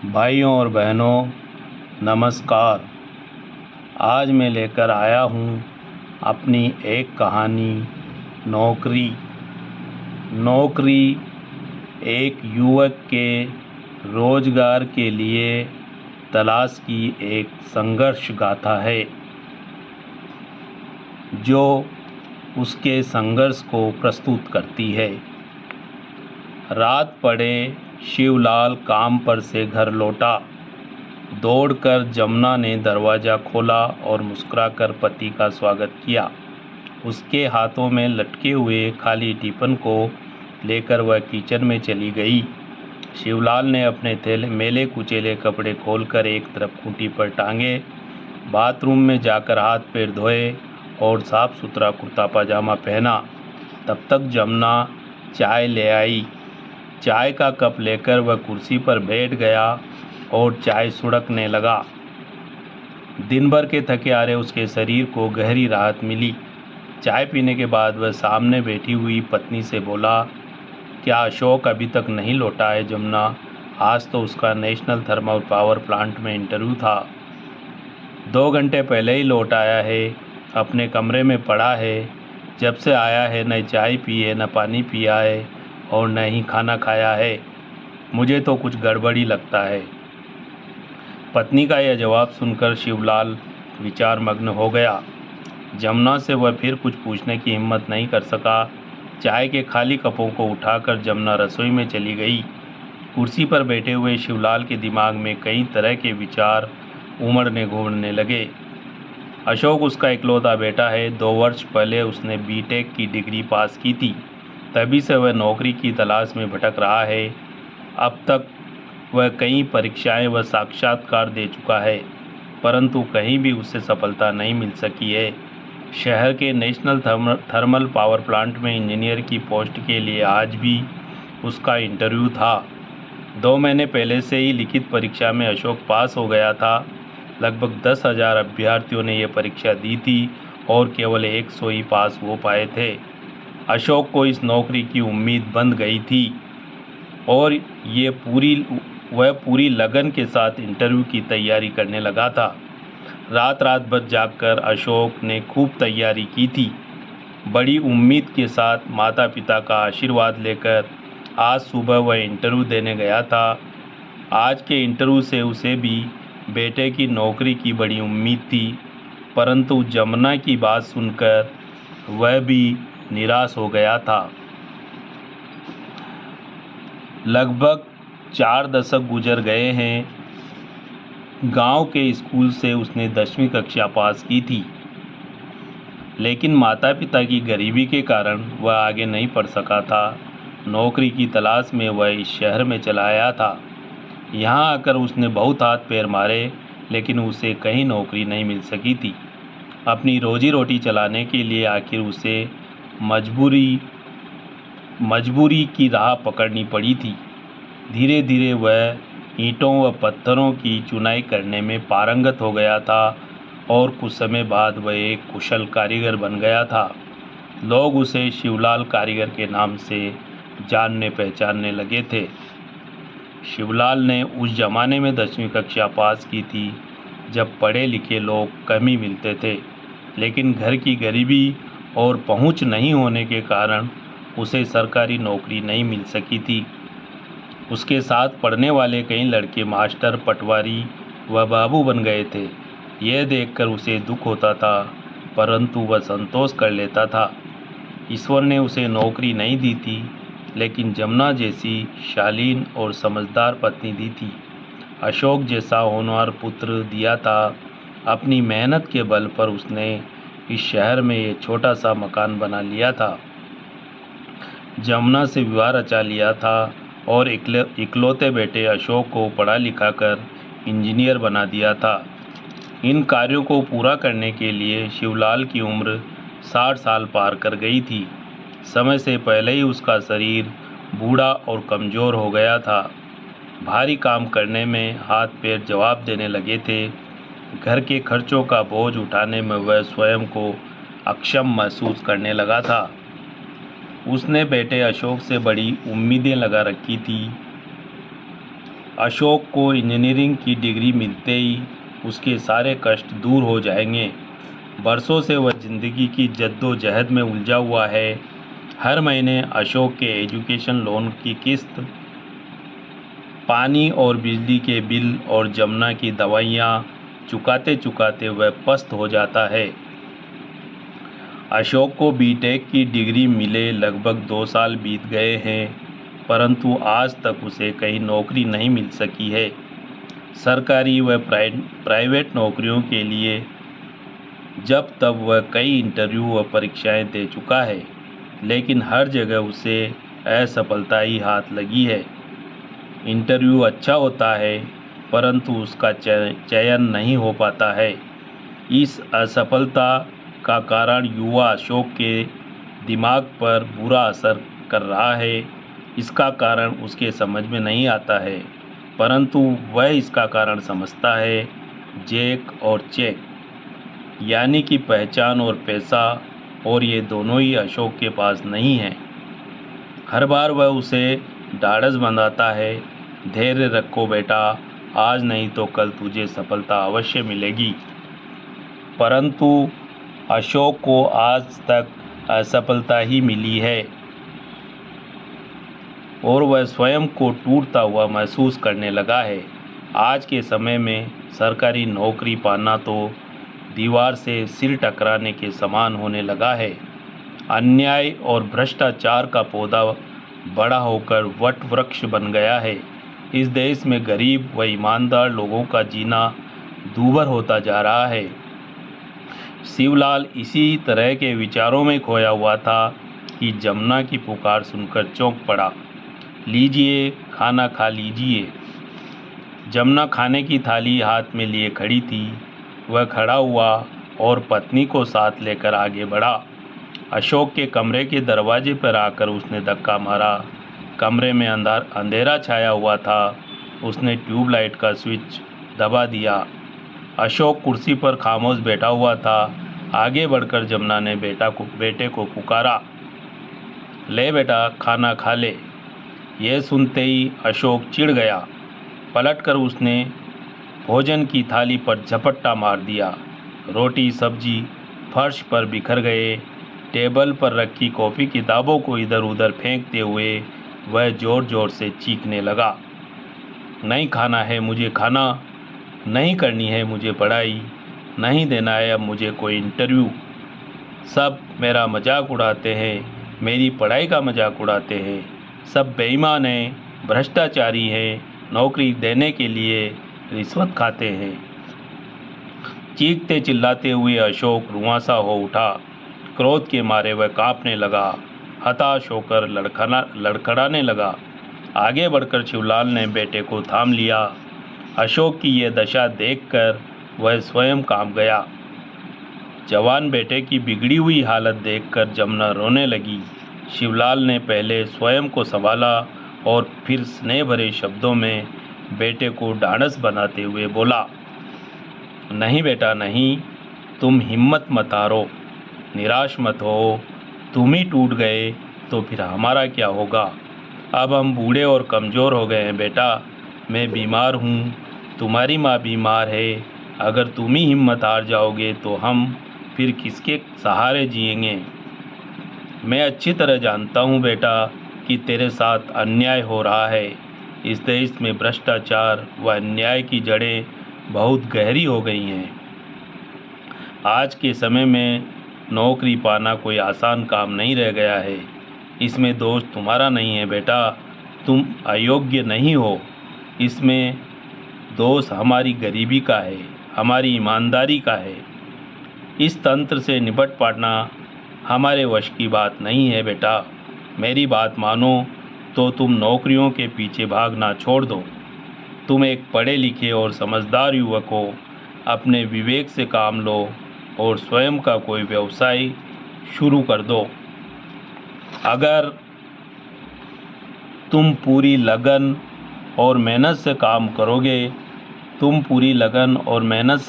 भाइयों और बहनों, नमस्कार। आज मैं लेकर आया हूँ अपनी एक कहानी। नौकरी एक युवक के रोजगार के लिए तलाश की एक संघर्ष गाथा है, जो उसके संघर्ष को प्रस्तुत करती है। रात पड़े शिवलाल काम पर से घर लौटा। दौड़कर जमुना ने दरवाज़ा खोला और मुस्कुराकर पति का स्वागत किया। उसके हाथों में लटके हुए खाली टिफ़िन को लेकर वह किचन में चली गई। शिवलाल ने अपने मैले कुचेले कपड़े खोलकर एक तरफ खूंटी पर टांगे, बाथरूम में जाकर हाथ पैर धोए और साफ सुथरा कुर्ता पजामा पहना। तब तक जमुना चाय ले आई। चाय का कप लेकर वह कुर्सी पर बैठ गया और चाय सुड़कने लगा। दिन भर के थके हारे उसके शरीर को गहरी राहत मिली। चाय पीने के बाद वह सामने बैठी हुई पत्नी से बोला, क्या अशोक अभी तक नहीं लौटा है जमुना? आज तो उसका नेशनल थर्मल पावर प्लांट में इंटरव्यू था। 2 घंटे पहले ही लौट आया है, अपने कमरे में पड़ा है। जब से आया है न चाय पी है, न पानी पिया है और न ही खाना खाया है। मुझे तो कुछ गड़बड़ी लगता है। पत्नी का यह जवाब सुनकर शिवलाल विचारमग्न हो गया। जमुना से वह फिर कुछ पूछने की हिम्मत नहीं कर सका। चाय के खाली कपों को उठाकर जमुना रसोई में चली गई। कुर्सी पर बैठे हुए शिवलाल के दिमाग में कई तरह के विचार उमड़ने घूमने लगे। अशोक उसका इकलौता बेटा है। 2 वर्ष पहले उसने बीटेक की डिग्री पास की थी। तभी से वह नौकरी की तलाश में भटक रहा है। अब तक वह कई परीक्षाएं व साक्षात्कार दे चुका है, परंतु कहीं भी उसे सफलता नहीं मिल सकी है। शहर के नेशनल थर्मल पावर प्लांट में इंजीनियर की पोस्ट के लिए आज भी उसका इंटरव्यू था। 2 महीने पहले से ही लिखित परीक्षा में अशोक पास हो गया था। लगभग 10,000 अभ्यर्थियों ने यह परीक्षा दी थी और केवल 100 ही पास हो पाए थे। अशोक को इस नौकरी की उम्मीद बंध गई थी और वह पूरी लगन के साथ इंटरव्यू की तैयारी करने लगा था। रात भर जागकर अशोक ने खूब तैयारी की थी। बड़ी उम्मीद के साथ माता पिता का आशीर्वाद लेकर आज सुबह वह इंटरव्यू देने गया था। आज के इंटरव्यू से उसे भी बेटे की नौकरी की बड़ी उम्मीद थी, परंतु जमुना की बात सुनकर वह भी निराश हो गया था। लगभग 4 दशक गुजर गए हैं। गांव के स्कूल से उसने 10वीं कक्षा पास की थी, लेकिन माता पिता की गरीबी के कारण वह आगे नहीं पढ़ सका था। नौकरी की तलाश में वह इस शहर में चला आया था। यहाँ आकर उसने बहुत हाथ पैर मारे, लेकिन उसे कहीं नौकरी नहीं मिल सकी थी। अपनी रोजी रोटी चलाने के लिए आखिर उसे मजबूरी की राह पकड़नी पड़ी थी। धीरे धीरे वह ईंटों व पत्थरों की चुनाई करने में पारंगत हो गया था और कुछ समय बाद वह एक कुशल कारीगर बन गया था। लोग उसे शिवलाल कारीगर के नाम से जानने पहचानने लगे थे। शिवलाल ने उस जमाने में 10वीं कक्षा पास की थी, जब पढ़े लिखे लोग कम ही मिलते थे, लेकिन घर की गरीबी और पहुंच नहीं होने के कारण उसे सरकारी नौकरी नहीं मिल सकी थी। उसके साथ पढ़ने वाले कई लड़के मास्टर, पटवारी व बाबू बन गए थे। यह देखकर उसे दुख होता था, परंतु वह संतोष कर लेता था। ईश्वर ने उसे नौकरी नहीं दी थी, लेकिन जमुना जैसी शालीन और समझदार पत्नी दी थी। अशोक जैसा होनहार पुत्र दिया था। अपनी मेहनत के बल पर उसने इस शहर में ये छोटा सा मकान बना लिया था। जमुना से विवाह रचा लिया था और इकलौते बेटे अशोक को पढ़ा लिखा कर इंजीनियर बना दिया था। इन कार्यों को पूरा करने के लिए शिवलाल की उम्र 60 साल पार कर गई थी। समय से पहले ही उसका शरीर बूढ़ा और कमज़ोर हो गया था। भारी काम करने में हाथ पैर जवाब देने लगे थे। घर के खर्चों का बोझ उठाने में वह स्वयं को अक्षम महसूस करने लगा था। उसने बेटे अशोक से बड़ी उम्मीदें लगा रखी थी। अशोक को इंजीनियरिंग की डिग्री मिलते ही उसके सारे कष्ट दूर हो जाएंगे। बरसों से वह जिंदगी की जद्दोजहद में उलझा हुआ है। हर महीने अशोक के एजुकेशन लोन की किस्त, पानी और बिजली के बिल और जमुना की दवाइयाँ चुकाते चुकाते वह पस्त हो जाता है। अशोक को बीटेक की डिग्री मिले लगभग 2 साल बीत गए हैं, परंतु आज तक उसे कहीं नौकरी नहीं मिल सकी है। सरकारी व प्राइवेट नौकरियों के लिए जब तब वह कई इंटरव्यू व परीक्षाएं दे चुका है, लेकिन हर जगह उसे असफलता ही हाथ लगी है। इंटरव्यू अच्छा होता है, परंतु उसका चयन नहीं हो पाता है। इस असफलता का कारण युवा अशोक के दिमाग पर बुरा असर कर रहा है। इसका कारण उसके समझ में नहीं आता है, परंतु वह इसका कारण समझता है। जैक और चेक, यानी कि पहचान और पैसा, और ये दोनों ही अशोक के पास नहीं है। हर बार वह उसे ढाढ़स बंधाता है, धैर्य रखो बेटा, आज नहीं तो कल तुझे सफलता अवश्य मिलेगी। परंतु अशोक को आज तक असफलता ही मिली है और वह स्वयं को टूटता हुआ महसूस करने लगा है। आज के समय में सरकारी नौकरी पाना तो दीवार से सिर टकराने के समान होने लगा है। अन्याय और भ्रष्टाचार का पौधा बड़ा होकर वट वृक्ष बन गया है। इस देश में गरीब व ईमानदार लोगों का जीना दूभर होता जा रहा है। शिवलाल इसी तरह के विचारों में खोया हुआ था कि जमुना की पुकार सुनकर चौंक पड़ा। लीजिए, खाना खा लीजिए। जमुना खाने की थाली हाथ में लिए खड़ी थी। वह खड़ा हुआ और पत्नी को साथ लेकर आगे बढ़ा। अशोक के कमरे के दरवाजे पर आकर उसने धक्का मारा। कमरे में अंधेरा छाया हुआ था। उसने ट्यूबलाइट का स्विच दबा दिया। अशोक कुर्सी पर खामोश बैठा हुआ था। आगे बढ़कर जमुना ने बेटे को पुकारा, ले बेटा, खाना खा ले। यह सुनते ही अशोक चिढ़ गया। पलटकर उसने भोजन की थाली पर झपट्टा मार दिया। रोटी सब्जी फर्श पर बिखर गए। टेबल पर रखी कॉपी किताबों को इधर उधर फेंकते हुए वह जोर जोर से चीखने लगा, नहीं खाना है मुझे खाना, नहीं करनी है मुझे पढ़ाई, नहीं देना है अब मुझे कोई इंटरव्यू। सब मेरा मजाक उड़ाते हैं, मेरी पढ़ाई का मजाक उड़ाते हैं। सब बेईमान हैं, भ्रष्टाचारी हैं, नौकरी देने के लिए रिश्वत खाते हैं। चीखते चिल्लाते हुए अशोक रुआंसा हो उठा। क्रोध के मारे वह कांपने लगा। हताश होकर लड़खड़ाने लगा। आगे बढ़कर शिवलाल ने बेटे को थाम लिया। अशोक की यह दशा देखकर वह स्वयं कांप गया। जवान बेटे की बिगड़ी हुई हालत देखकर जमुना रोने लगी। शिवलाल ने पहले स्वयं को संभाला और फिर स्नेह भरे शब्दों में बेटे को ढाढ़स बनाते हुए बोला, नहीं बेटा नहीं, तुम हिम्मत मत हारो, निराश मत हो। तुम ही टूट गए तो फिर हमारा क्या होगा। अब हम बूढ़े और कमज़ोर हो गए हैं बेटा। मैं बीमार हूँ, तुम्हारी माँ बीमार है। अगर तुम ही हिम्मत हार जाओगे तो हम फिर किसके सहारे जिएंगे। मैं अच्छी तरह जानता हूँ बेटा कि तेरे साथ अन्याय हो रहा है। इस देश में भ्रष्टाचार व अन्याय की जड़ें बहुत गहरी हो गई हैं। आज के समय में नौकरी पाना कोई आसान काम नहीं रह गया है। इसमें दोष तुम्हारा नहीं है बेटा, तुम अयोग्य नहीं हो। इसमें दोष हमारी गरीबी का है, हमारी ईमानदारी का है। इस तंत्र से निपट पाना हमारे वश की बात नहीं है बेटा। मेरी बात मानो तो तुम नौकरियों के पीछे भागना छोड़ दो। तुम एक पढ़े लिखे और समझदार युवक हो। अपने विवेक से काम लो और स्वयं का कोई व्यवसाय शुरू कर दो। अगर तुम पूरी लगन और मेहनत से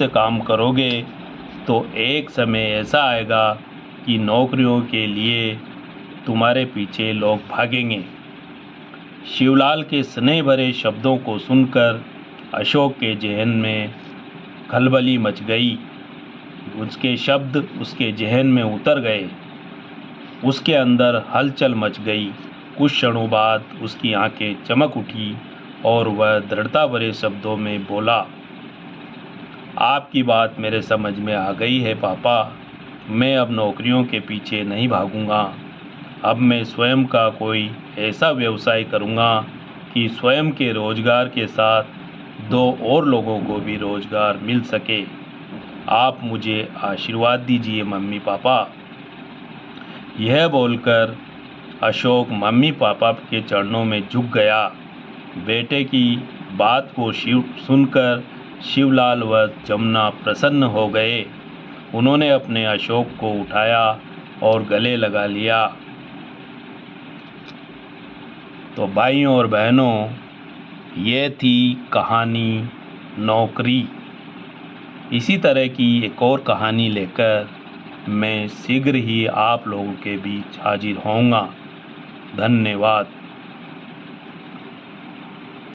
काम करोगे तो एक समय ऐसा आएगा कि नौकरियों के लिए तुम्हारे पीछे लोग भागेंगे। शिवलाल के स्नेह भरे शब्दों को सुनकर अशोक के जहन में खलबली मच गई। उसके शब्द उसके जहन में उतर गए। उसके अंदर हलचल मच गई। कुछ क्षणों बाद उसकी आंखें चमक उठी और वह दृढ़ता भरे शब्दों में बोला, आपकी बात मेरे समझ में आ गई है पापा। मैं अब नौकरियों के पीछे नहीं भागूंगा। अब मैं स्वयं का कोई ऐसा व्यवसाय करूंगा कि स्वयं के रोजगार के साथ 2 और लोगों को भी रोजगार मिल सके। आप मुझे आशीर्वाद दीजिए मम्मी पापा। यह बोलकर अशोक मम्मी पापा के चरणों में झुक गया। बेटे की बात को सुनकर शिवलाल व जमुना प्रसन्न हो गए। उन्होंने अपने अशोक को उठाया और गले लगा लिया। तो भाइयों और बहनों, ये थी कहानी नौकरी। इसी तरह की एक और कहानी लेकर मैं शीघ्र ही आप लोगों के बीच हाजिर होऊंगा। धन्यवाद।